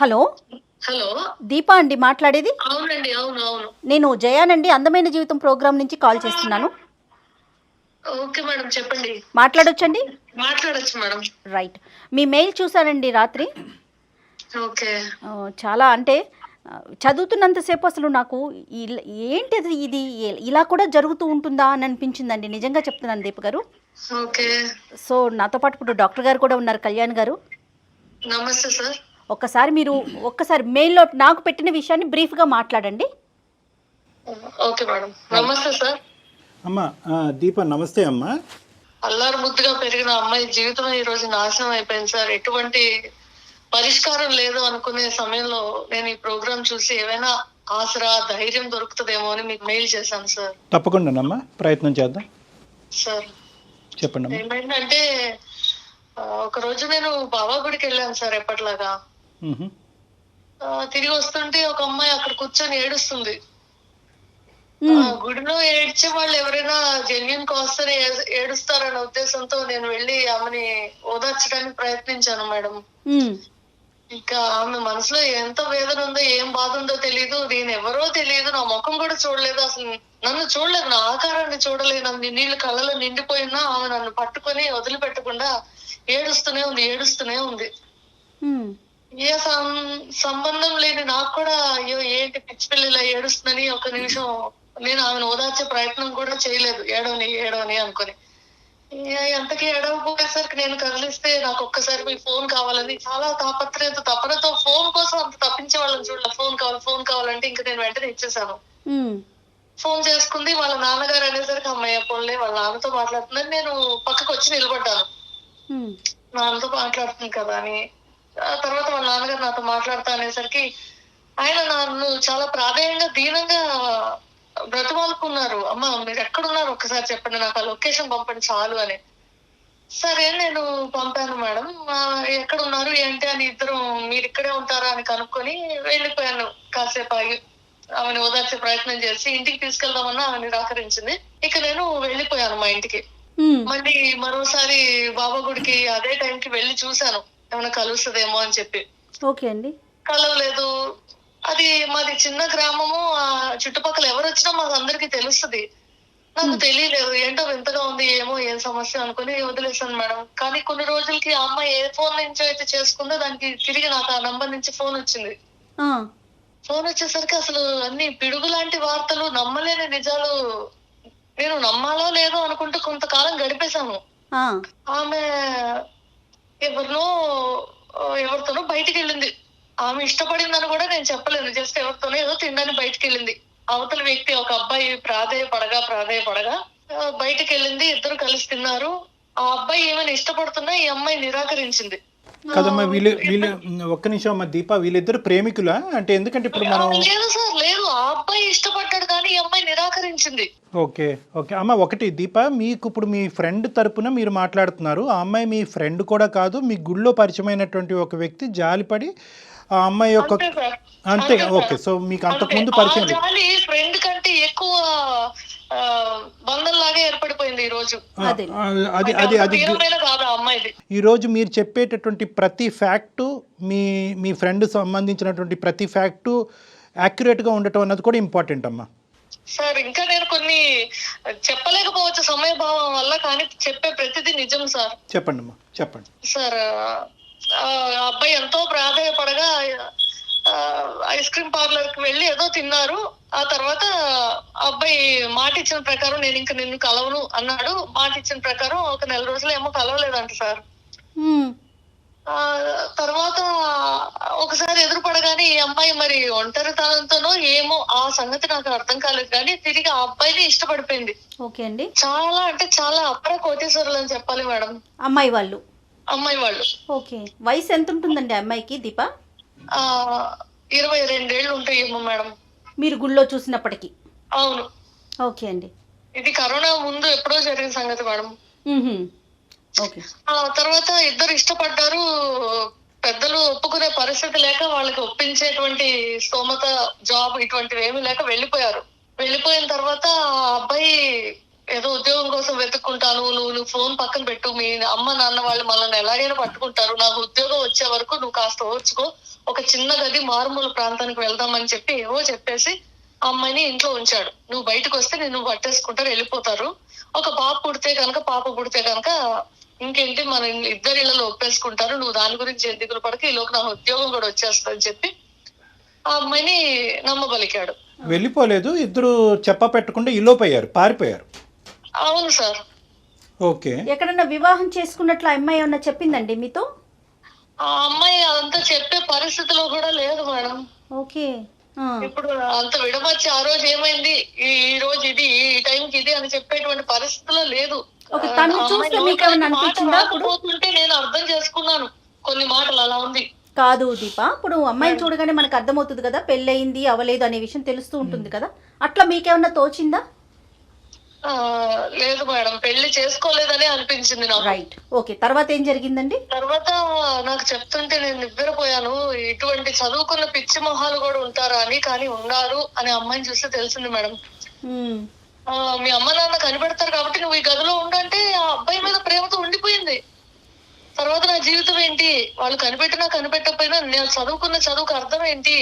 Hello, hello. Deepa అండి మాట్లాడేది? అవునండి, అవును అవును. నేను జయానండి, అందమైన జీవితం ప్రోగ్రామ్ నుంచి కాల్ చేస్తున్నాను. ఓకే మేడం, చెప్పండి. మాట్లాడొచ్చండి? మాట్లాడొచ్చు మేడం. రైట్. మీ మెయిల్ చూసానండి రాత్రి. ఓకే. చాలా అంటే చదువుతున్నంతసేపు అసలు నాకు ఏంటిది ఇది, ఇలా కూడా జరుగుతూ ఉంటుందా అని అనిపించిందండి. నిజంగా చెప్తున్నాను దీప గారు. ఓకే. సో నాతో పాటు ఇప్పుడు డాక్టర్ గారు కూడా ఉన్నారు, కళ్యాణ్ గారు. నమస్తే సార్. ఒక్కసారి మెయిల్లో నాకు పెట్టిన విషయాన్ని బ్రీఫ్గా మాట్లాడండి. Okay madam. నమస్తే సార్. అమ్మా దీప నమస్తే అమ్మా. అల్లారు ముద్దుగా పెరిగిన అమ్మాయి జీవితం ఈ రోజు నాశనం అయిపోయింది సార్. ఎటువంటి పరిష్కారం లేదు అనుకునే సమయంలో నేను ఈ ప్రోగ్రామ్ చూసి ఏమైనా ఆసరా, ధైర్యం దొరుకుతుందేమో అని మీకు మెయిల్ చేశాను సార్. తప్పకుండానమ్మా, ప్రయత్నం చేద్దాం సార్. చెప్పండి. ఏమైందంటే ఒక రోజు నేను బాబా గుడికి వెళ్ళాను సార్ ఎప్పటిలాగా. తిరిగి వస్తుంటే ఒక అమ్మాయి అక్కడ కూర్చొని ఏడుస్తుంది. గుడిలో ఏడ్చే వాళ్ళు ఎవరైనా జెన్యున్ కాస్ట్ ఏడుస్తారనే ఉద్దేశంతో నేను వెళ్ళి ఆమెని ఓదార్చడానికి ప్రయత్నించాను మేడం. ఇంకా ఆమె మనసులో ఎంత వేదన ఉందో, ఏం బాధ ఉందో తెలియదు. నేను ఎవరో తెలియదు, నా ముఖం కూడా చూడలేదు, అసలు నన్ను చూడలేదు, నా ఆకారాన్ని చూడలేదు. నన్ను నీళ్లు కళ్ళలో నిండిపోయినా ఆమె నన్ను పట్టుకొని వదిలిపెట్టకుండా ఏడుస్తూనే ఉంది. ఏ సంబంధం లేని నాకు కూడా అయ్యో ఏంటి పిచ్చి పిల్లలా ఏడుస్తుందని ఒక నిమిషం నేను ఆమెను ఓదార్చే ప్రయత్నం కూడా చేయలేదు. ఏడవని అనుకుని ఎంతకీ ఏడవపోయేసరికి నేను కదిలిస్తే నాకు ఒక్కసారి మీ ఫోన్ కావాలని చాలా తపనతో ఫోన్ కోసం అంత తప్పించే వాళ్ళని చూడాలి. ఫోన్ కావాలంటే ఇంకా నేను వెంటనే ఇచ్చేసాను. ఫోన్ చేసుకుంది. వాళ్ళ నాన్నగారు అనేసరికి అమ్మాయి పోన్లే వాళ్ళ నాన్నతో మాట్లాడుతుందని నేను పక్కకు వచ్చి నిలబడ్డాను. నాన్నతో మాట్లాడుతుంది కదా అని. ఆ తర్వాత వాళ్ళ నాన్నగారు నాతో మాట్లాడుతా అనేసరికి ఆయన నన్ను చాలా ప్రాధాన్యంగా దీనంగా బ్రతిమాలుకున్నారు. అమ్మ మీరు ఎక్కడున్నారు ఒక్కసారి చెప్పండి, నాకు ఆ లొకేషన్ పంపండి చాలు అని. సరే నేను పంపాను మేడం. ఎక్కడ ఉన్నారు ఏంటి అని ఇద్దరు మీరు ఇక్కడే ఉంటారా అని కనుక్కొని వెళ్ళిపోయాను. కాసేపు ఆగి ఆమెను ఓదార్చే ప్రయత్నం చేసి ఇంటికి తీసుకెళ్దామన్నా ఆమె నిరాకరించింది. ఇక నేను వెళ్ళిపోయాను మా ఇంటికి. మళ్ళీ మరోసారి బాబా గుడికి అదే టైంకి వెళ్ళి చూశాను ఏమైనా కలుస్తుందేమో అని చెప్పి. ఓకే అండి. కలవలేదు. అది మాది చిన్న గ్రామము. ఆ చుట్టుపక్కల ఎవరు వచ్చినా మాకు అందరికి తెలుస్తుంది. నాకు తెలియలేదు, ఏంటో వింతగా ఉంది, ఏం సమస్య అనుకుని వదిలేసాను మేడం. కానీ కొన్ని రోజులకి ఆ అమ్మాయి ఏ ఫోన్ నుంచి అయితే చేసుకుందో దానికి తిరిగి నాకు ఆ నంబర్ నుంచి ఫోన్ వచ్చింది. ఫోన్ వచ్చేసరికి అసలు అన్ని పిడుగు లాంటి వార్తలు, నమ్మలేని నిజాలు. నేను నమ్మాలో లేదో అనుకుంటూ కొంతకాలం గడిపేశాను. ఆమె ఎవరితోనో బయటికి వెళ్ళింది. ఆమె ఇష్టపడిందని కూడా నేను చెప్పలేను. జస్ట్ ఎవరితోనో ఏదో తినడానికి బయటికి వెళ్ళింది. అవతల వ్యక్తి ఒక అబ్బాయి ప్రాధేయపడగా బయటికి వెళ్ళింది. ఇద్దరు కలిసి తిన్నారు. ఆ అబ్బాయి ఏమైనా ఇష్టపడుతున్నా ఈ అమ్మాయి నిరాకరించింది. కదమ్మా, వీళ్ళు ఒక్క నిమిషం అమ్మా దీప, వీళ్ళిద్దరు ప్రేమికులా అంటే? ఎందుకంటే ఇప్పుడు మనం లేదు సార్, లేదు, ఆ అబ్బాయి ఇష్టపడ్డాడు కానీ ఈ అమ్మాయి నిరాకరించింది. ఓకే అమ్మ. ఒకటి దీప, మీకు ఇప్పుడు మీ ఫ్రెండ్ తరపున మీరు మాట్లాడుతున్నారు. ఆ అమ్మాయి మీ ఫ్రెండ్ కూడా కాదు, మీ గుళ్ళో పరిచయమైనటువంటి ఒక వ్యక్తి జాలిపడి ఆ అమ్మాయి యొక్క అంతే. ఓకే, సో మీకు అంతకు ముందు పరిచయం ఫ్రెండ్ కంటే ఎక్కువ బంధంలాగా ఏర్పడిపోయింది ఈ రోజు. ఈ రోజు మీరు చెప్పేటటువంటి ప్రతి ఫ్యాక్టు, మీ ఫ్రెండ్ సంబంధించినటువంటి ప్రతి ఫ్యాక్టు యాక్యురేట్ గా ఉండటం అన్నది కూడా ఇంపార్టెంట్ అమ్మా. సార్ ఇంకా నేను కొన్ని చెప్పలేకపోవచ్చు సమయభావం వల్ల, కానీ చెప్పే ప్రతిదీ నిజం సార్. చెప్పండి అమ్మా, చెప్పండి సార్. అబ్బాయి ఎంతో ప్రాధాయపడగా ఐస్ క్రీమ్ పార్లర్ కి వెళ్ళి ఏదో తిన్నారు. ఆ తర్వాత అబ్బాయి మాట ఇచ్చిన ప్రకారం నేను ఇంకా నిన్ను కలవను అన్నాడు. మాట ఇచ్చిన ప్రకారం ఒక నెల రోజులు ఏమో కలవలేదంట సార్. తర్వాత ఒకసారి ఎదురుపడగానే ఈ అమ్మాయి మరి ఒంటరితనంతోనో ఏమో ఆ సంగతి నాకు అర్థం కాలేదు, కానీ తిరిగి ఆ అబ్బాయిని ఇష్టపడిపోయింది. ఓకే అండి. చాలా అంటే చాలా అపర కోటీశ్వరులు అని చెప్పాలి మేడం అమ్మాయి వాళ్ళు. ఓకే. వయసు ఎంత ఉంటుందండి అమ్మాయికి దీప? 22 ఏళ్ళు ఉంటాయేమో మేడం. మీరు గుళ్ళో చూసినప్పటికీ? అవును. ఓకే అండి. ఇది కరోనా ముందు ఎప్పుడో జరిగిన సంగతి మేడం. ఓకే. ఆ తర్వాత ఇద్దరు ఇష్టపడ్డారు. పెద్దలు ఒప్పుకునే పరిస్థితి లేక వాళ్ళకి ఒప్పించేటువంటి స్తోమత, జాబ్ ఇటువంటివి ఏమీ లేక వెళ్ళిపోయారు. వెళ్ళిపోయిన తర్వాత ఆ అబ్బాయి ఏదో ఉద్యోగం కోసం వెతుక్కుంటాను, నువ్వు ఫోన్ పక్కన పెట్టు, మీ అమ్మ నాన్న వాళ్ళు మనల్ని ఎలాగైనా పట్టుకుంటారు, నాకు ఉద్యోగం వచ్చే వరకు నువ్వు కాస్త ఓర్చుకో, ఒక చిన్న గది మారుమూల ప్రాంతానికి వెళ్దామని చెప్పి ఏవో చెప్పేసి ఆ అమ్మాయిని ఇంట్లో ఉంచాడు. నువ్వు బయటకు వస్తే నిన్ను పట్టేసుకుంటారు, వెళ్ళిపోతారు, ఒక పాప పుడితే కనుక ఇంకేంటి మన ఇద్దరి ఇళ్లలో ఒప్పేసుకుంటారు, నువ్వు దాని గురించి ఏం దిగులు పడక, ఈలోకి నా ఉద్యోగం కూడా వచ్చేస్తుందని చెప్పి ఆ అమ్మాయిని నమ్మబలికాడు. వెళ్ళిపోలేదు, ఇద్దరు చెప్ప పెట్టకుండా ఇల్లోపోయారు, పారిపోయారు. అవును సార్. ఓకే. ఎక్కడన్నా వివాహం చేసుకున్నట్లు ఆ అమ్మాయి ఏమన్నా చెప్పిందండి మీతో? ఆ అమ్మాయి అదంతా చెప్పే పరిస్థితిలో కూడా లేదు మేడం. ఓకే. ఇప్పుడు అంత విడమర్చి ఆ రోజు ఏమైంది, ఈ రోజు ఇది, ఈ టైంకి ఇది అని చెప్పేటువంటి పరిస్థితిలో లేదు. ఓకే, తను చూస్తే మీకు ఏమన్నా అనిపించిందా? పోతుంటే నేను అర్థం చేసుకున్నాను కొన్ని మాటలు, అలా ఉంది. కాదు దీప, ఇప్పుడు అమ్మాయిని చూడగానే మనకు అర్థమవుతుంది కదా, పెళ్ళయింది అవలేదు అనే విషయం తెలుస్తూ ఉంటుంది కదా, అట్లా మీకేమన్నా తోచిందా? లేదు మేడం, పెళ్లి చేసుకోలేదనే అనిపించింది నాకు. రైట్. ఓకే, తర్వాత ఏం జరిగిందండి? తర్వాత నాకు చెప్తుంటే నేను నివ్వెరపోయాను. ఇటువంటి చదువుకున్న పిచ్చి మొహాలు కూడా ఉంటారా అని, కానీ ఉన్నారు అని అమ్మాయిని చూస్తే తెలిసింది మేడం. మీ అమ్మ నాన్న కనిపెడతారు కాబట్టి నువ్వు ఈ గదిలో ఉండంటే ఆ అబ్బాయి మీద ప్రేమతో ఉండిపోయింది. తర్వాత నా జీవితం ఏంటి, వాళ్ళు కనిపెట్టకపోయినా నేను చదువుకున్న చదువుకు అర్థం ఏంటి,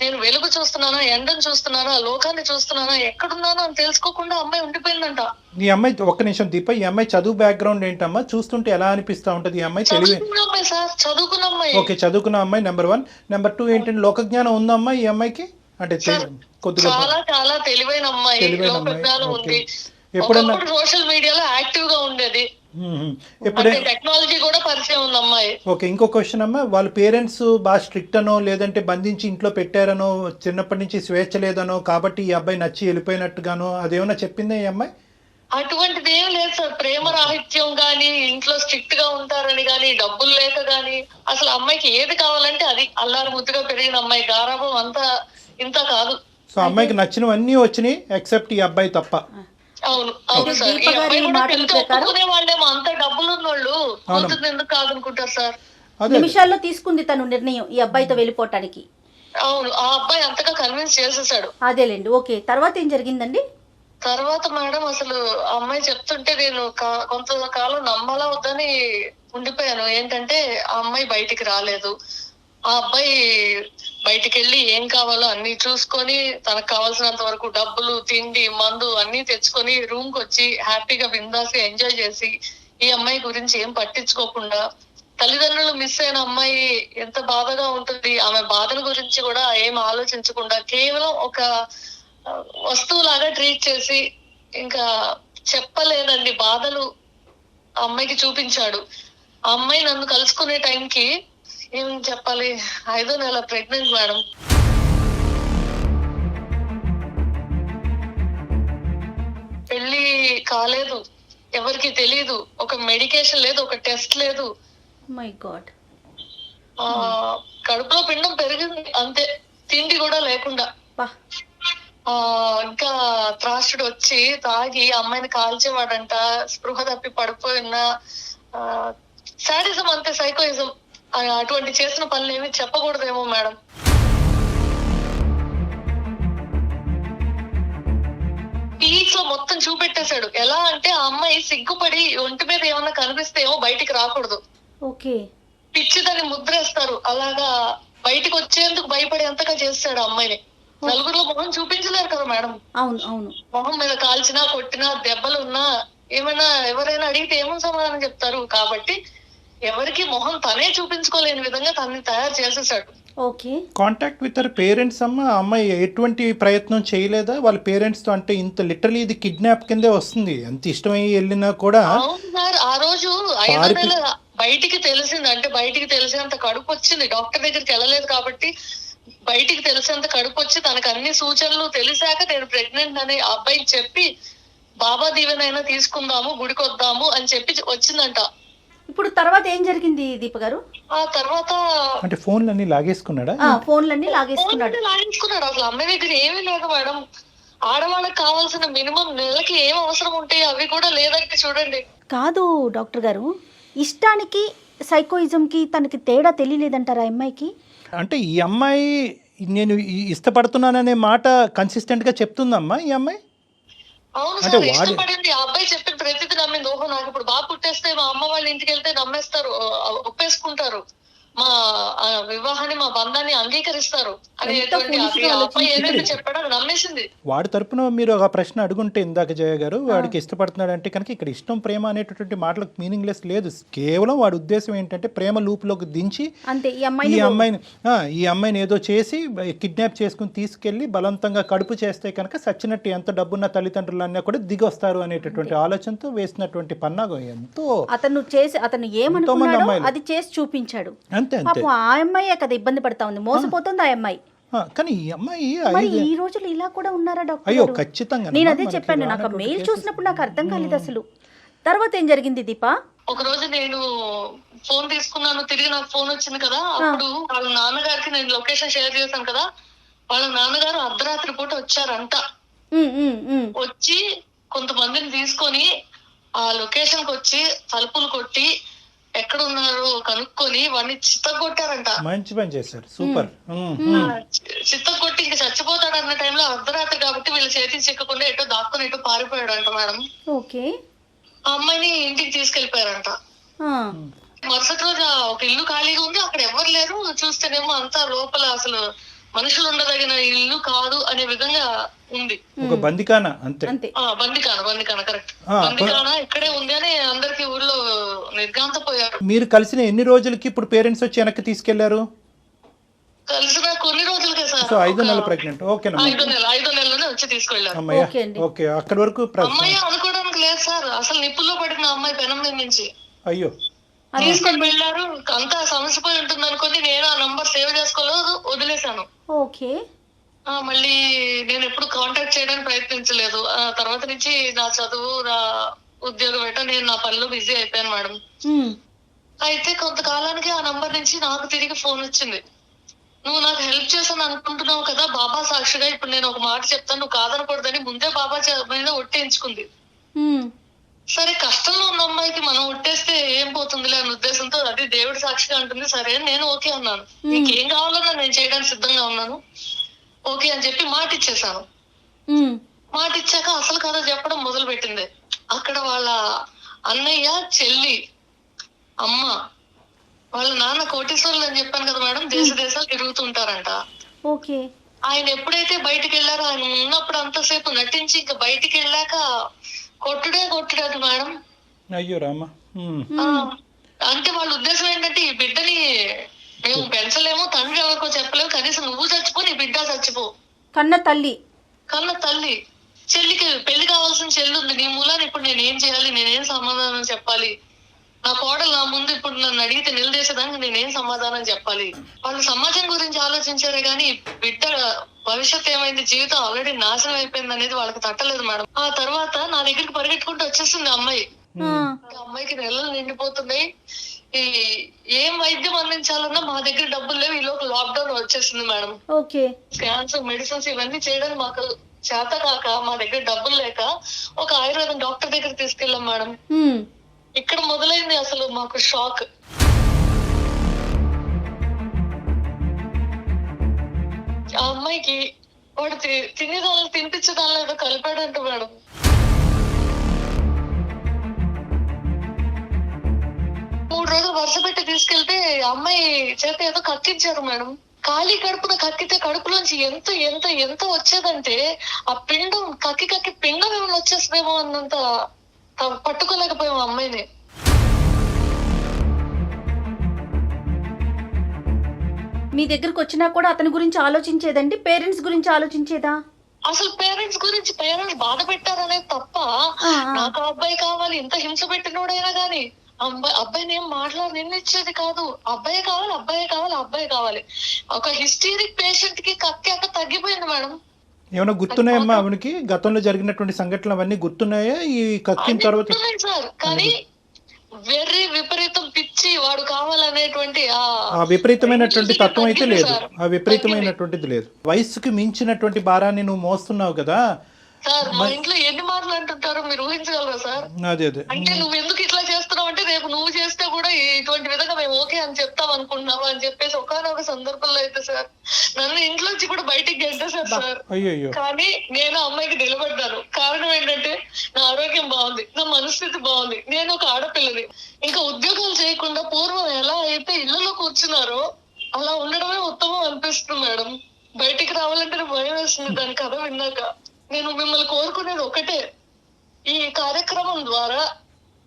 నేను వెలుగు చూస్తున్నానా, ఎండను చూస్తున్నానా, లోకాన్ని చూస్తున్నానా, ఎక్కడున్నానో అని తెలుసుకోకుండా అమ్మాయి ఉండిపోయిందంట. ఈ అమ్మాయి, ఒక్క నిమిషం దీప, ఈ అమ్మాయి చదువు బ్యాక్గ్రౌండ్ ఏంటమ్మా? చూస్తుంటే ఎలా అనిపిస్తా ఉంటది? ఈ అమ్మాయి అమ్మాయి సార్, చదువుకున్న అమ్మాయి. ఓకే, చదువుకున్న అమ్మాయి నెంబర్ 1. నెంబర్ 2 ఏంటంటే లోకజ్ఞానం ఉందమ్మా ఈ అమ్మాయికి? అంటే కొద్దిగా చాలా తెలివైన అమ్మాయి, లోకజ్ఞానం ఉంది. ఎప్పుడన్నా సోషల్ మీడియాలో యాక్టివ్ గా ఉండేది, టెక్నాలజీ కూడా పరిచయం ఉంది అమ్మాయి. ఓకే, ఇంకో క్వశ్చన్ అమ్మా, వాళ్ళ పేరెంట్స్ బాగా స్ట్రిక్ట్ అనో లేదంటే బంధించి ఇంట్లో పెట్టారనో, చిన్నప్పటి నుంచి స్వేచ్ఛ లేదనో కాబట్టి ఈ అబ్బాయి నచ్చి వెళ్ళిపోయినట్టుగానో అదేమన్నా చెప్పిందా ఈ అమ్మాయి? అటువంటిది ఏం లేదు సార్. ప్రేమ రాహిత్యం గాని, ఇంట్లో స్ట్రిక్ట్ గా ఉంటారని గాని, డబ్బులు లేక గాని, అసలు అమ్మాయికి ఏది కావాలంటే అది. అల్లారు ముద్దుగా పెరిగిన అమ్మాయి, గారాబం అంతా ఇంత కాదు. సో అమ్మాయికి నచ్చినవన్నీ వచ్చినాయి ఎక్సెప్ట్ ఈ అబ్బాయి తప్ప. అవును సార్. ఈ అబ్బాయి కూడా ఒప్పుకునే వాళ్ళేమో, అంత డబ్బులు ఉన్నోళ్ళు కూతురు ఎందుకు కాదనుకుంటారు సార్. నిమిషాల్లో తీసుకుంది తను నిర్ణయం ఈ అబ్బాయితో వెళ్ళిపోవటానికి. అవును, ఆ అబ్బాయి అంతగా కన్విన్స్ చేసేసాడు. అదేలేండి. ఓకే, తర్వాత ఏం జరిగిందండి? తర్వాత మేడం, అసలు అమ్మాయి చెప్తుంటే నేను కొంతకాలం నమ్మాలా వద్దని ఉండిపోయాను. ఏంటంటే ఆ అమ్మాయి బయటికి రాలేదు, ఆ అబ్బాయి బయటికి వెళ్ళి ఏం కావాలో అన్ని చూసుకొని, తనకు కావాల్సినంత వరకు డబ్బులు, తిండి, మందు అన్ని తెచ్చుకొని రూమ్ కి వచ్చి హ్యాపీగా బిందాసి ఎంజాయ్ చేసి, ఈ అమ్మాయి గురించి ఏం పట్టించుకోకుండా, తల్లిదండ్రులు మిస్ అయిన అమ్మాయి ఎంత బాధగా ఉంటుంది, ఆమె బాధల గురించి కూడా ఏం ఆలోచించకుండా కేవలం ఒక వస్తువులాగా ట్రీట్ చేసి, ఇంకా చెప్పలేనండి బాధలు ఆ అమ్మాయికి చూపించాడు. ఆ అమ్మాయి నన్ను కలుసుకునే టైంకి ఏం చెప్పాలి, 5వ నెల ప్రెగ్నెంట్ మేడం. పెళ్లి కాలేదు, ఎవరికి తెలీదు, ఒక మెడికేషన్ లేదు, ఒక టెస్ట్ లేదు. My God. కడుపులో పిండం పెరిగింది అంతే, తిండి కూడా లేకుండా. ఇంకా త్రాసుడు వచ్చి తాగి అమ్మాయిని కాల్చేవాడంట, స్పృహ తప్పి పడిపోయిన సాడిజం అంతే, సైకోయిజం. అటువంటి చేసిన పనులు ఏమి చెప్పకూడదేమో మేడం. పీక్స్ లో మొత్తం చూపెట్టేశాడు. ఎలా అంటే ఆ అమ్మాయి సిగ్గుపడి ఒంటి మీద ఏమన్నా కనిపిస్తే ఏమో బయటికి రాకూడదు, ఓకే, పిచ్చి దాన్ని ముద్రేస్తారు, అలాగా బయటికి వచ్చేందుకు భయపడేంతగా చేస్తాడు ఆ అమ్మాయిని. నలుగురిలో మొహం చూపించలేరు కదా మేడం. అవును అవును. మొహం మీద కాల్చినా, కొట్టినా, దెబ్బలున్నా, ఏమైనా ఎవరైనా అడిగితే ఏమో సమాధానం చెప్తారు. కాబట్టి ఎవరికి మొహం తనే చూపించుకోలేని విధంగా తనని తయారు చేసేసాడు. Okay. Contact with her parents అమ్మ, అమ్మాయి ఎటువంటి ప్రయత్నం చేయలేదా వాళ్ళ పేరెంట్స్ తో? అంటే ఇంత లిటరలీ ఇది కిడ్నాప్ కిందే వస్తుంది, అంత ఇష్టమై వెళ్ళినా కూడా. అవును సార్, ఆ రోజు 5వ నెల బయటికి తెలిసింది, అంటే బయటికి తెలిసేంత కడుపు వచ్చింది. డాక్టర్ దగ్గరికి వెళ్ళలేదు కాబట్టి బయటికి తెలిసేంత కడుపు వచ్చి, తనకు అన్ని సూచనలు తెలిసాక నేను ప్రెగ్నెంట్ అని అబ్బాయికి చెప్పి, బాబా దీవెనైనా తీసుకుందాము, గుడికొద్దాము అని చెప్పి వచ్చిందంట. ఇప్పుడు తర్వాత ఏం జరిగింది దీప గారు? ఆ తర్వాత అంటే ఫోన్లన్నీ లాగేసుకున్నాడా? ఫోన్లన్నీ లాగేసుకున్నాడు. అసలు అమ్మాయి దగ్గర ఏమీ లేదు మేడం. ఆడవాళ్ళకి కావాల్సిన మినిమం నెలకి ఏం అవసరం ఉంటాయి అవి కూడా లేదంటే చూడండి. కాదు డాక్టర్ గారు, ఇష్టానికి సైకోయిజంకి తనకి తేడా తెలియలేదంటారా అమ్మాయికి? అంటే ఈ అమ్మాయి నేను ఇష్టపడుతున్నాననే మాట కన్సిస్టెంట్గా చెప్తుందమ్మా ఈ అమ్మాయి? అవును అంటే సార్, వాడి ఇష్టపడింది. ఆ అబ్బాయి చెప్పిన ప్రతిదీ నమ్మింది. ఓహో నాకు ఇప్పుడు బాగా పుట్టేస్తే మా అమ్మ వాళ్ళ ఇంటికి వెళ్తే నమ్మేస్తారు, ఒప్పేసుకుంటారు, మా వివాహాన్ని మా బంధాన్ని అంగీకరిస్తారు అనేటువంటి foolish అది గా ఆ అబ్బాయి ఆలోచించింది. ఏదైతే చెప్పాడో అది నమ్మేసింది. వాడి తరపున మీరు ఒక ప్రశ్న అడుగుంటే ఇందాక జయ గారు, వాడికి ఇష్టపడుతున్నాడు అంటే కనుక ఇక్కడ ఇష్టం ప్రేమ అనేటటువంటి మాటలకు మీనింగ్లెస్ లేదు. కేవలం వాడి ఉద్దేశం ఏంటంటే ప్రేమ లూప్లోకి దించి అంతే ఈ ఈ అమ్మాయిని అమ్మాయిని ఈ అమ్మాయిని ఏదో చేసి కిడ్నాప్ చేసుకుని తీసుకెళ్లి బలవంతంగా కడుపు చేస్తే కనుక సచ్చినట్టు ఎంత డబ్బున్న తల్లిదండ్రులు అన్నా కూడా దిగొస్తారు అనేటటువంటి ఆలోచనతో వేసినటువంటి పన్నాగం. ఎంతో అతను ఏమనుకున్నాడో అమ్మాయిలు. అది చేసి చూపించాడు. అంతే అంతే. పాపం ఆ అమ్మాయే కదా ఇబ్బంది పడతా ఉంది, మోసపోతుంది ఆ అమ్మాయి. కానీ ఈ అమ్మాయి మరి ఈ రోజులు ఇలా కూడా ఉన్నారా డాక్టర్ అయ్యో గారు? ఖచ్చితంగా నేను అదే చెప్పాను, నాకు ఆ మెయిల్ చూసినప్పుడు నాకు అర్థం కాలేదు అసలు. తర్వాత ఏం జరిగింది దీపా? ఒక రోజు నేను ఫోన్ తీసుకున్నాను, తిరిగి నాకు ఫోన్ వచ్చింది కదా, అప్పుడు వాళ్ళ నాన్నగారికి నేను లొకేషన్ షేర్ చేశాను కదా, వాళ్ళ నాన్నగారు అర్ధరాత్రి పూట వచ్చారంట. వచ్చి కొంతమందిని తీసుకొని ఆ లొకేషన్ కి వచ్చి తలుపులు కొట్టి ఎక్కడ ఉన్నారు కనుక్కొని వాడిని చిత్తగొట్టారంట. మంచి పని చేశారు, సూపర్. చిత్తగొట్టి ఇంక చచ్చిపోతాడు అన్న టైంలో అర్ధరాత్రి కాబట్టి వీళ్ళ చేతికి చిక్కకుండా ఎటో దాక్కుని ఎటో పారిపోయాడంట మేడం. ఓకే. ఆ అమ్మాయిని ఇంటికి తీసుకెళ్లిపోయారంట. మరుసటి రోజు ఒక ఇల్లు ఖాళీగా ఉంది, అక్కడ ఎవరు లేరు. చూస్తేనేమో అంతా లోపల అసలు మనుషులు ఉండదగిన ఇల్లు కాదు అనే విధంగా ఉంది. ఒక బందికాన అంతే. బందికాన కరెక్ట్. బందికాన ఇక్కడే ఉంది అని అందరికి ఊళ్ళో నిర్గాంతపోయారు. మీరు కలిసిన ఎన్ని రోజులకి ఇప్పుడు పేరెంట్స్ వచ్చి వెనక్కి తీసుకెళ్లారు? కలిసిన కొన్ని రోజులకే సార్. సో 5 నెలల ప్రెగ్నెంట్. ఓకేనా? 5 నెలలోనే వచ్చి తీసుకెళ్లారు. అమ్మాయి ఓకే, అక్కడి వరకు అమ్మాయి అనుకోవడానికి లేదు సార్, అసలు నిప్పుల్లో పడిన అమ్మాయి పెనం మీద నుంచి అయ్యో తీసుకొని వెళ్ళారు. అంతా సమస్యపోయి ఉంటుంది అనుకుని నేను ఆ నంబర్ సేవ్ చేసుకోలేదు, వదిలేశాను. ఓకే. మళ్ళీ నేను ఎప్పుడు కాంటాక్ట్ చేయడానికి ప్రయత్నించలేదు. తర్వాత నుంచి నా చదువు, నా ఉద్యోగం ఏంటో నేను నా పనిలో బిజీ అయిపోయాను మేడం. అయితే కొంతకాలానికి ఆ నంబర్ నుంచి నాకు తిరిగి ఫోన్ వచ్చింది. నువ్వు నాకు హెల్ప్ చేశాను అనుకుంటున్నావు కదా బాబా సాక్షిగా, ఇప్పుడు నేను ఒక మాట చెప్తాను, నువ్వు కాదనకూడదని ముందే బాబా మీద ఒట్టేయించుకుంది. సరే కష్టంలో ఉన్న అమ్మాయికి మనం ఒట్టేస్తే ఏం పోతుందిలే అనే ఉద్దేశంతో అది దేవుడి సాక్షిగా అంటుంది. సరే నేను ఓకే అన్నాను, నీకేం కావాలన్నా నేను చేయడానికి సిద్ధంగా ఉన్నాను, ఓకే అని చెప్పి మాట ఇచ్చేసాను. మాట ఇచ్చాక అసలు కథ చెప్పడం మొదలు పెట్టింది. అక్కడ వాళ్ళ అన్నయ్య, చెల్లి, అమ్మ, వాళ్ళ నాన్న కోటీశ్వరులు అని చెప్పాను కదా మేడం, దేశాలు తిరుగుతుంటారంట. ఓకే. ఆయన ఎప్పుడైతే బయటికి వెళ్ళారో, ఆయన ఉన్నప్పుడు అంతసేపు నటించి ఇంకా బయటికి వెళ్ళాక కొట్టుడే మేడం. అయ్యో రామా. అంటే వాళ్ళ ఉద్దేశం ఏంటంటే ఈ బిడ్డని మేము పెంచలేము, తండ్రి ఎవరికో చెప్పలేము, కనీసం నువ్వు చచ్చిపో, నీ బిడ్డ చచ్చిపో. కన్న తల్లి చెల్లికి పెళ్లి కావాల్సిన చెల్లి ఉంది, నీ మూలాన్ని ఇప్పుడు నేనేం చేయాలి, నేనేం సమాధానం చెప్పాలి, నా కోడలు నా ముందు ఇప్పుడు నన్ను అడిగితే నిలదీసేదానికి నేనేం సమాధానం చెప్పాలి. వాళ్ళు సమాజం గురించి ఆలోచించారే గానీ బిడ్డ భవిష్యత్ ఏమైంది, జీవితం ఆల్రెడీ నాశనం అయిపోయింది అనేది వాళ్ళకి తట్టలేదు మేడం. ఆ తర్వాత నా దగ్గరికి పరిగెట్టుకుంటూ వచ్చేసింది అమ్మాయి. అమ్మాయికి నెలలు నిండిపోతున్నాయి, ఈ ఏం వైద్యం అందించాలన్నా మా దగ్గర డబ్బులు లేవు. ఈ లోపు లాక్డౌన్ వచ్చేసింది మేడం. స్కాన్స్, మెడిసిన్స్ ఇవన్నీ చేయడానికి మాకు చేత కాక, మా దగ్గర డబ్బులు లేక ఒక ఆయుర్వేదం డాక్టర్ దగ్గర తీసుకెళ్ళాం మేడం. ఇక్కడ మొదలైంది అసలు మాకు షాక్. ఆ అమ్మాయికి వాడు తినేదాన్ని తినిపించేదాన్ని ఏదో కలిపాడంట మేడం. మూడు రోజులు వరుస పెట్టి తీసుకెళ్తే అమ్మాయి చేత ఏదో కక్కించారు మేడం. ఖాళీ కడుపున కక్కితే కడుపులోంచి ఎంత ఎంత ఎంత వచ్చేదంటే ఆ పిండం కక్కి పిండం ఏమైనా వచ్చేస్తుందేమో అన్నంత పట్టుకోలేకపోయాం అమ్మాయిని. మీ దగ్గరకు వచ్చినా కూడా అతని గురించి ఆలోచించేదండి, పేరెంట్స్ గురించి ఆలోచించేదా? అసలు పేరెంట్స్ బాధ పెట్టారనేది తప్ప, నాకు అబ్బాయి కావాలి, ఇంత హింస పెట్టినోడైనా గానీ అబ్బాయిని ఏం నిన్నిచ్చేది కాదు. అబ్బాయి కావాలి. ఒక హిస్టీరిక్ పేషెంట్ కి కక్కాక తగ్గిపోయింది మేడం. ఏమైనా గుర్తున్నాయమ్మా ఆవిడకి గతంలో జరిగినటువంటి సంఘటనలు అవన్నీ గుర్తున్నాయా ఈ కక్కిన తర్వాత? సార్ కానీ వెర్రి విపరీతం పిచ్చి వాడు కావాలనేటువంటి ఆ విపరీతమైనటువంటి తత్వం అయితే లేదు, ఆ విపరీతమైనటువంటిది లేదు. వయసుకి మించినటువంటి భారాన్ని నువ్వు మోస్తున్నావు కదా సార్. మా ఇంట్లో ఎన్ని మాటలు అంటుంటారో మీరు ఊహించగలరా సార్? అదే అంటే నువ్వు ఎందుకు ఇట్లా చేస్తున్నావు అంటే రేపు నువ్వు చేస్తే కూడా ఇటువంటి విధంగా మేము ఓకే అని చెప్తాం అనుకుంటున్నావా అని చెప్పేసి ఒకనొక సందర్భంలో అయితే సార్ నన్ను ఇంట్లోంచి కూడా బయటికి గెంటేశారు సార్. అయ్యయ్యో. కానీ నేను ఆ అమ్మాయికి నిలబడ్డాను. కారణం ఏంటంటే నా ఆరోగ్యం బాగుంది, నా మనస్థితి బాగుంది, నేను ఒక ఆడపిల్లని. ఇంకా ఉద్యోగాలు చేయకుండా పూర్వం ఎలా అయితే ఇళ్లలో కూర్చున్నారో అలా ఉండడమే ఉత్తమం అనిపిస్తుంది మేడం. బయటికి రావాలంటే భయం వేస్తుంది దాని కథ విన్నాక. నేను మిమ్మల్ని కోరుకునేది ఒకటే, ఈ కార్యక్రమం ద్వారా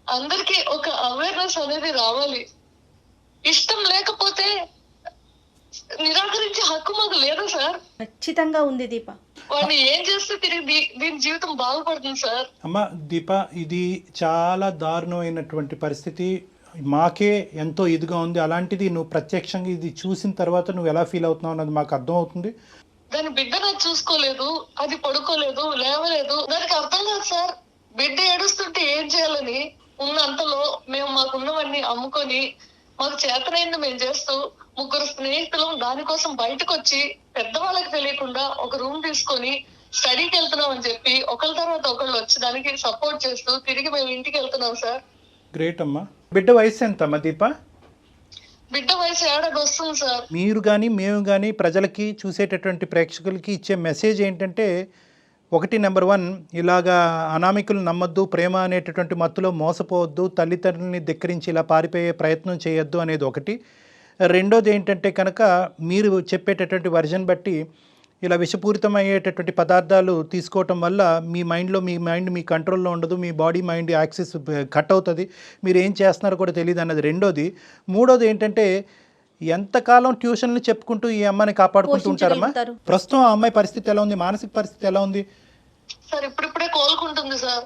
అందరికి ఒక అవేర్నెస్ అనేది రావాలి. ఇష్టం లేకపోతే నిరాకరించే హక్కు మాకు లేదా సార్? ఖచ్చితంగా ఉంది దీప. వాడిని ఏం చేస్తే తిరిగి దీని జీవితం బాగుపడుతుంది సార్? అమ్మ దీప, ఇది చాలా దారుణమైనటువంటి పరిస్థితి. మాకే ఎంతో ఇదిగా ఉంది. అలాంటిది నువ్వు ప్రత్యక్షంగా ఇది చూసిన తర్వాత నువ్వు ఎలా ఫీల్ అవుతున్నావు అన్నది మాకు అర్థం అవుతుంది. దాని బిడ్డ నాకు చూసుకోలేదు, అది పడుకోలేదు, లేవలేదు. దానికి అర్థం కాదు సార్. బిడ్డ ఏడుస్తుంటే ఏం చేయాలని ఉన్నంతలో మేము మాకున్నవన్నీ అమ్ముకొని మాకు చేతనైంది మేము చేస్తూ 3 స్నేహితులం దానికోసం బయటకు వచ్చి పెద్దవాళ్ళకి తెలియకుండా ఒక రూమ్ తీసుకొని స్టడీకి వెళ్తున్నాం అని చెప్పి ఒకళ్ళ తర్వాత ఒకళ్ళు వచ్చి దానికి సపోర్ట్ చేస్తూ తిరిగి మేము ఇంటికి వెళ్తున్నాం సార్. గ్రేట్ అమ్మా. బిడ్డ వయసు ఎంత అమ్మా దీప? బిడ్డ వయసు 7 వస్తుంది సార్. మీరు కానీ మేము కానీ ప్రజలకి చూసేటటువంటి ప్రేక్షకులకి ఇచ్చే మెసేజ్ ఏంటంటే, ఒకటి నెంబర్ 1, ఇలాగా అనామికులు నమ్మొద్దు, ప్రేమ అనేటటువంటి మత్తులో మోసపోవద్దు, తల్లిదండ్రులని ధిక్కరించి ఇలా పారిపోయే ప్రయత్నం చేయొద్దు అనేది ఒకటి. రెండోది ఏంటంటే కనుక మీరు చెప్పేటటువంటి వర్జన్ బట్టి ఇలా విషపూరితమయ్యేటటువంటి పదార్థాలు తీసుకోవటం వల్ల మీ మైండ్ మీ కంట్రోల్లో ఉండదు, మీ బాడీ మైండ్ యాక్సెస్ కట్ అవుతుంది, మీరు ఏం చేస్తున్నారో కూడా తెలియదు అన్నది రెండోది. మూడోది ఏంటంటే, ఎంతకాలం ట్యూషన్లు చెప్పుకుంటూ ఈ అమ్మాయిని కాపాడుకుంటూ ఉంటారమ్మా? ప్రస్తుతం ఆ అమ్మాయి పరిస్థితి ఎలా ఉంది, మానసిక పరిస్థితి ఎలా ఉంది? సార్ ఇప్పుడిప్పుడే కోలుకుంటుంది సార్,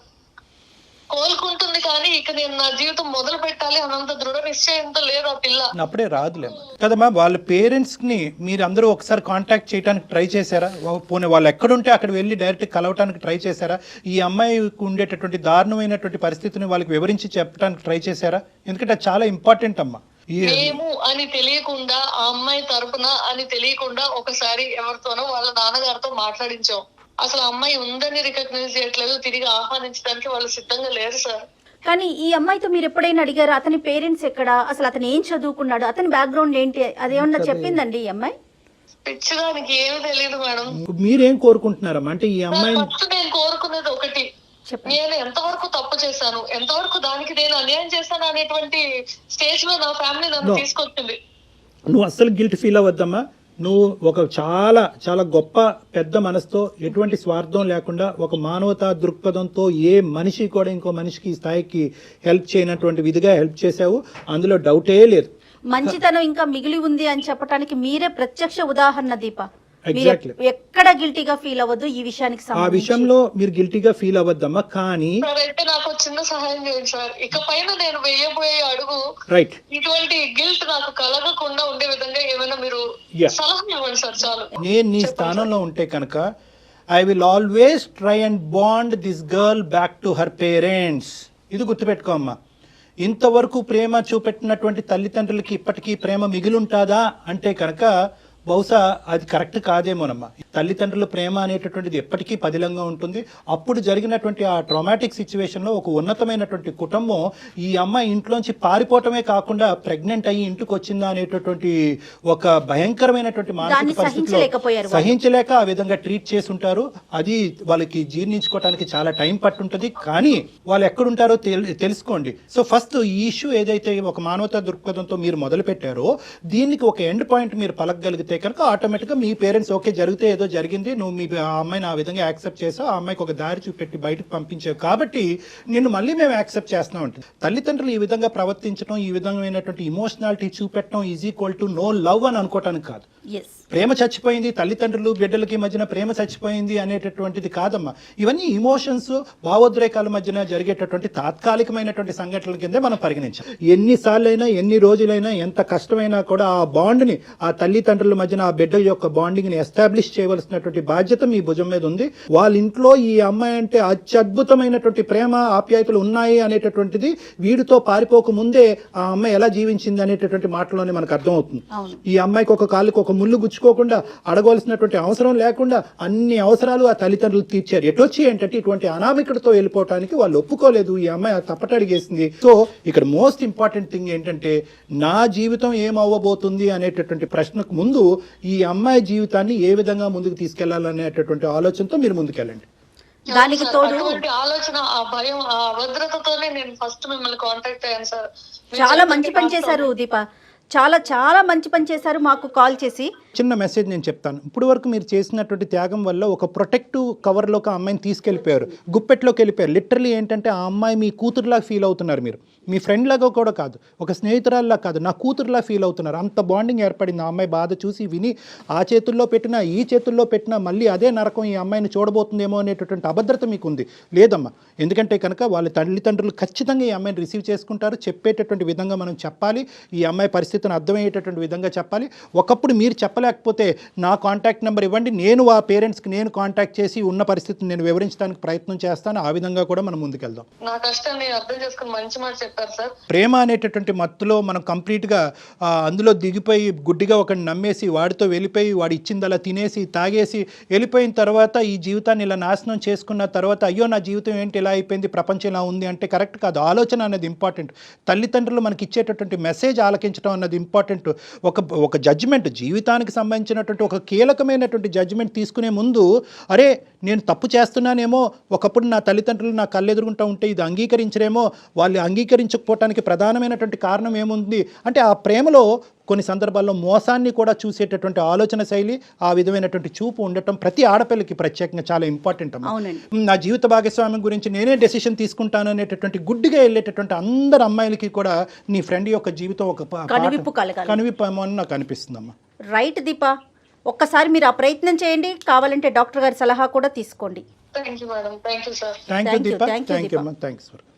కోలుకుంటుంది. కానీ ఇక నేను నా జీవితం మొదలు పెట్టాలి అన్నంత దృఢ నిశ్చయంతో లేదు ఆ పిల్ల. అప్పుడే రాదులేమ్మా కదమ్మా. వాళ్ళ పేరెంట్స్ని మీరు అందరూ ఒకసారి కాంటాక్ట్ చేయడానికి ట్రై చేశారా? పోనీ వాళ్ళు ఎక్కడుంటే అక్కడ వెళ్ళి డైరెక్ట్ కలవటానికి ట్రై చేశారా? ఈ అమ్మాయికి ఉండేటటువంటి దారుణమైనటువంటి పరిస్థితిని వాళ్ళకి వివరించి చెప్పడానికి ట్రై చేశారా? ఎందుకంటే అది చాలా ఇంపార్టెంట్ అమ్మా. మేము అని తెలియకుండా, ఆ అమ్మాయి తరపున అని తెలియకుండా ఒకసారి ఎవరితోనో వాళ్ళ నాన్నగారితో మాట్లాడించాం. అసలు అమ్మాయి ఉందని రికగ్నైజ్ చేయట్లేదు, తిరిగి ఆహ్వానించడానికి వాళ్ళు సిద్ధంగా లేరు సార్. కానీ ఈ అమ్మాయితో మీరు ఎప్పుడైనా అడిగారా అతని పేరెంట్స్ ఎక్కడ, అసలు అతను ఏం చదువుకున్నాడు, అతని బ్యాక్గ్రౌండ్ ఏంటి, అదేమన్నా చెప్పిందండి ఈ అమ్మాయి? పిచ్చిదానికి ఏమి తెలియదు మేడం. మీరేం కోరుకుంటున్నారమ్మా? అంటే ఈ అమ్మాయి ఫస్ట్ నేను కోరుకునేది ఒకటి, నేను ఎంతవరకు తప్పు చేశాను, ఎంతవరకు దానికి నేను అన్యాయం చేశాను అనేటువంటి స్టేజ్ లో నా ఫ్యామిలీ నన్ను తీసుకొచ్చింది. నువ్వు అస్సలు గిల్ట్ ఫీల్ అవ్వద్దమ్మా. నువ్వు ఒక చాలా చాలా గొప్ప పెద్ద మనసుతో, ఎటువంటి స్వార్థం లేకుండా, ఒక మానవతా దృక్పథంతో ఏ మనిషి కూడా ఇంకో మనిషికి ఈ స్థాయికి హెల్ప్ చేయనటువంటి విధిగా హెల్ప్ చేశావు, అందులో డౌటే లేదు. మంచితనం ఇంకా మిగిలి ఉంది అని చెప్పడానికి మీరే ప్రత్యక్ష ఉదాహరణ దీప. ఎగ్జాక్ట్లీ. ఎక్కడ గిల్టీగా ఫీల్ అవ్వద్దు ఈ విషయానికి ఆ సంబంధించి. విషయంలో మీరు గిల్టీగా ఫీల్ అవ్వద్దమ్మా. కానీ సార్ అయితే నాకు చిన్న సహాయం చేయండి సార్. ఇక పైన నేను వేయబోయే అడుగు రైట్, ఇటువంటి గిల్ట్ నాకు కలగకుండా ఉండే విధంగా ఏమైనా మీరు సలహా ఇవ్వండి సార్. చాలు. నేను నీ స్థానంలో ఉంటే కనుక I will always try and bond this girl back to her parents. ఇది గుర్తుపెట్టుకో అమ్మా. ఇంతవరకు ప్రేమ చూపెట్టినటువంటి తల్లిదండ్రులకి ఇప్పటికీ ప్రేమ మిగిలుంటాదా అంటే కనుక బహుశా అది కరెక్ట్ కాదేమోనమ్మా. తల్లిదండ్రుల ప్రేమ అనేటటువంటిది ఎప్పటికీ పదిలంగా ఉంటుంది. అప్పుడు జరిగినటువంటి ఆ ట్రామాటిక్ సిచ్యువేషన్లో ఒక ఉన్నతమైనటువంటి కుటుంబం ఈ అమ్మాయి ఇంట్లోంచి పారిపోవటమే కాకుండా ప్రెగ్నెంట్ అయ్యి ఇంటికి వచ్చిందా అనేటటువంటి ఒక భయంకరమైనటువంటి మానసిక పరిస్థితిలో సహించలేక ఆ విధంగా ట్రీట్ చేసి ఉంటారు. అది వాళ్ళకి జీర్ణించుకోవడానికి చాలా టైం పట్టుంటుంది. కానీ వాళ్ళు ఎక్కడుంటారో తెలుసుకోండి. సో ఫస్ట్ ఈ ఇష్యూ ఏదైతే ఒక మానవతా దృక్పథంతో మీరు మొదలు పెట్టారో దీనికి ఒక ఎండ్ పాయింట్ మీరు పలకగలిగితే కనుక ఆటోమేటిక్గా మీ పేరెంట్స్ ఓకే జరిగితే ఏదో జరిగింది, నువ్వు మీ ఆ అమ్మాయిని ఆ విధంగా యాక్సెప్ట్ చేసావు, ఆ అమ్మాయికి ఒక దారి చూపెట్టి బయటకు పంపించావు కాబట్టి నిన్ను మళ్ళీ మేము యాక్సెప్ట్ చేస్తున్నాం ఉంటుంది. తల్లిదండ్రులు ఈ విధంగా ప్రవర్తించడం, ఈ విధమైనటువంటి ఇమోషనాలిటీ చూపెట్టడం is equal to no love అని అనుకోవటానికి కాదు. ప్రేమ చచ్చిపోయింది, తల్లిదండ్రులు బిడ్డలకి మధ్యన ప్రేమ చచ్చిపోయింది అనేటటువంటిది కాదమ్మా. ఇవన్నీ ఇమోషన్స్, భావోద్రేకాల మధ్యన జరిగేటటువంటి తాత్కాలికమైనటువంటి సంఘటనల కిందే మనం పరిగణించాం. ఎన్నిసార్లైనా, ఎన్ని రోజులైనా, ఎంత కష్టమైనా కూడా ఆ బాండ్ని, ఆ తల్లిదండ్రుల మధ్యన ఆ బిడ్డ యొక్క బాండింగ్ ని ఎస్టాబ్లిష్ చేయవలసినటువంటి బాధ్యత మీ భుజం మీద ఉంది. వాళ్ళ ఇంట్లో ఈ అమ్మాయి అంటే అత్యద్భుతమైనటువంటి ప్రేమ ఆప్యాయతలు ఉన్నాయి అనేటటువంటిది వీడితో పారిపోక ముందే ఆ అమ్మాయి ఎలా జీవించింది అనేటటువంటి మాటలోనే మనకు అర్థమవుతుంది. ఈ అమ్మాయికి ఒక కాలుకి ఒక ముళ్ళు గుచ్చుకోకుండా, అడగవలసినటువంటి అవసరం లేకుండా అన్ని అవసరాలు ఆ తల్లిదండ్రులు తీర్చారు. ఎటొచ్చి ఏంటంటే ఇటువంటి అనామికుడితో వెళ్ళిపోవటానికి వాళ్ళు ఒప్పుకోలేదు. ఈ అమ్మాయి తప్పటడిగేసింది. సో ఇక్కడ మోస్ట్ ఇంపార్టెంట్ థింగ్ ఏంటంటే నా జీవితం ఏమవ్వబోతుంది అనేటటువంటి ప్రశ్నకు ముందు ఈ అమ్మాయి జీవితాన్ని ఏ విధంగా ముందుకు తీసుకెళ్లాలనేటటువంటి ఆలోచనతో మీరు ముందుకెళ్ళండి. దానికి తోడు అటువంటి ఆలోచన, ఆ భయం, ఆ అభద్రతతోనే నేను ఫస్ట్ మిమ్మల్ని కాంటాక్ట్ అయ్యాను సార్. చాలా మంచి పని చేశారు దీప, చాలా చాలా మంచి పని చేశారు మాకు కాల్ చేసి. చిన్న మెసేజ్ నేను చెప్తాను. ఇప్పుడు వరకు మీరు చేసినటువంటి త్యాగం వల్ల ఒక ప్రొటెక్టివ్ కవర్లోకి ఆ అమ్మాయిని తీసుకెళ్ళిపోయారు, గుప్పెట్లోకి వెళ్ళిపోయారు. లిటరలీ ఏంటంటే ఆ అమ్మాయి మీ కూతురులాగా ఫీల్ అవుతున్నారు. మీరు మీ ఫ్రెండ్ లాగా కూడా కాదు, ఒక స్నేహితురాల్లా కాదు, నా కూతురులా ఫీల్ అవుతున్నారు. అంత బాండింగ్ ఏర్పడింది. ఆ అమ్మాయి బాధ చూసి విని ఆ చేతుల్లో పెట్టినా ఈ చేతుల్లో పెట్టినా మళ్ళీ అదే నరకం ఈ అమ్మాయిని చూడబోతుందేమో అనేటటువంటి అభద్రత మీకు ఉంది. లేదమ్మా, ఎందుకంటే కనుక వాళ్ళ తల్లిదండ్రులు ఖచ్చితంగా ఈ అమ్మాయిని రిసీవ్ చేసుకుంటారు. చెప్పేటటువంటి విధంగా మనం చెప్పాలి, ఈ అమ్మాయి పరిస్థితిని అర్థమయ్యేటటువంటి విధంగా చెప్పాలి. ఒకప్పుడు మీరు చెప్పలేకపోతే నా కాంటాక్ట్ నెంబర్ ఇవ్వండి, నేను ఆ పేరెంట్స్కి నేను కాంటాక్ట్ చేసి ఉన్న పరిస్థితిని నేను వివరించడానికి ప్రయత్నం చేస్తాను. ఆ విధంగా కూడా మనం ముందుకెళ్దాం. నా కష్టాన్ని అర్థం చేసుకుని మంచి మాట చెప్పారు సార్. ప్రేమ అనేటటువంటి మత్తులో మనం కంప్లీట్గా అందులో దిగిపోయి గుడ్డిగా ఒకరిని నమ్మేసి వాడితో వెళ్ళిపోయి వాడు ఇచ్చింది అలా తినేసి తాగేసి వెళ్ళిపోయిన తర్వాత ఈ జీవితాన్ని ఇలా నాశనం చేసుకున్న తర్వాత అయ్యో నా జీవితం ఏంటి ఇలా అయిపోయింది, ప్రపంచం ఇలా ఉంది అంటే కరెక్ట్ కాదు. ఆలోచన అనేది ఇంపార్టెంట్. తల్లిదండ్రులు మనకి ఇచ్చేటటువంటి మెసేజ్ ఆలకించడం అన్నది ఇంపార్టెంట్. ఒక జడ్జిమెంట్, జీవితానికి సంబంధించినటువంటి ఒక కీలకమైనటువంటి జడ్జిమెంట్ తీసుకునే ముందు అరే నేను తప్పు చేస్తున్నానేమో, ఒకప్పుడు నా తల్లిదండ్రులు నా కళ్ళెదురుగుంటూ ఉంటే ఇది అంగీకరించరేమో, వాళ్ళు అంగీకరించకపోవటానికి ప్రధానమైనటువంటి కారణం ఏముంది అంటే ఆ ప్రేమలో కొన్ని సందర్భాల్లో మోసాన్ని కూడా చూసేటటువంటి ఆలోచన శైలి, ఆ విధమైనటువంటి చూపు ఉండటం ప్రతి ఆడపిల్లకి ప్రత్యేకంగా చాలా ఇంపార్టెంట్ అమ్మా. నా జీవిత భాగస్వామ్యం గురించి నేనే డెసిషన్ తీసుకుంటాను అనేటటువంటి గుడ్డిగా వెళ్ళేటటువంటి అందరు అమ్మాయిలకి కూడా నీ ఫ్రెండ్ యొక్క జీవితం ఒక కనువిప్పు ఏమో అని నాకు అనిపిస్తుందమ్మా. రైట్ దీప, ఒక్కసారి మీరు ఆ ప్రయత్నం చేయండి, కావాలంటే డాక్టర్ గారి సలహా కూడా తీసుకోండి. Thank you madam. Thank you sir. Thank you Deepa. Thank you అమ్మా. Thanks for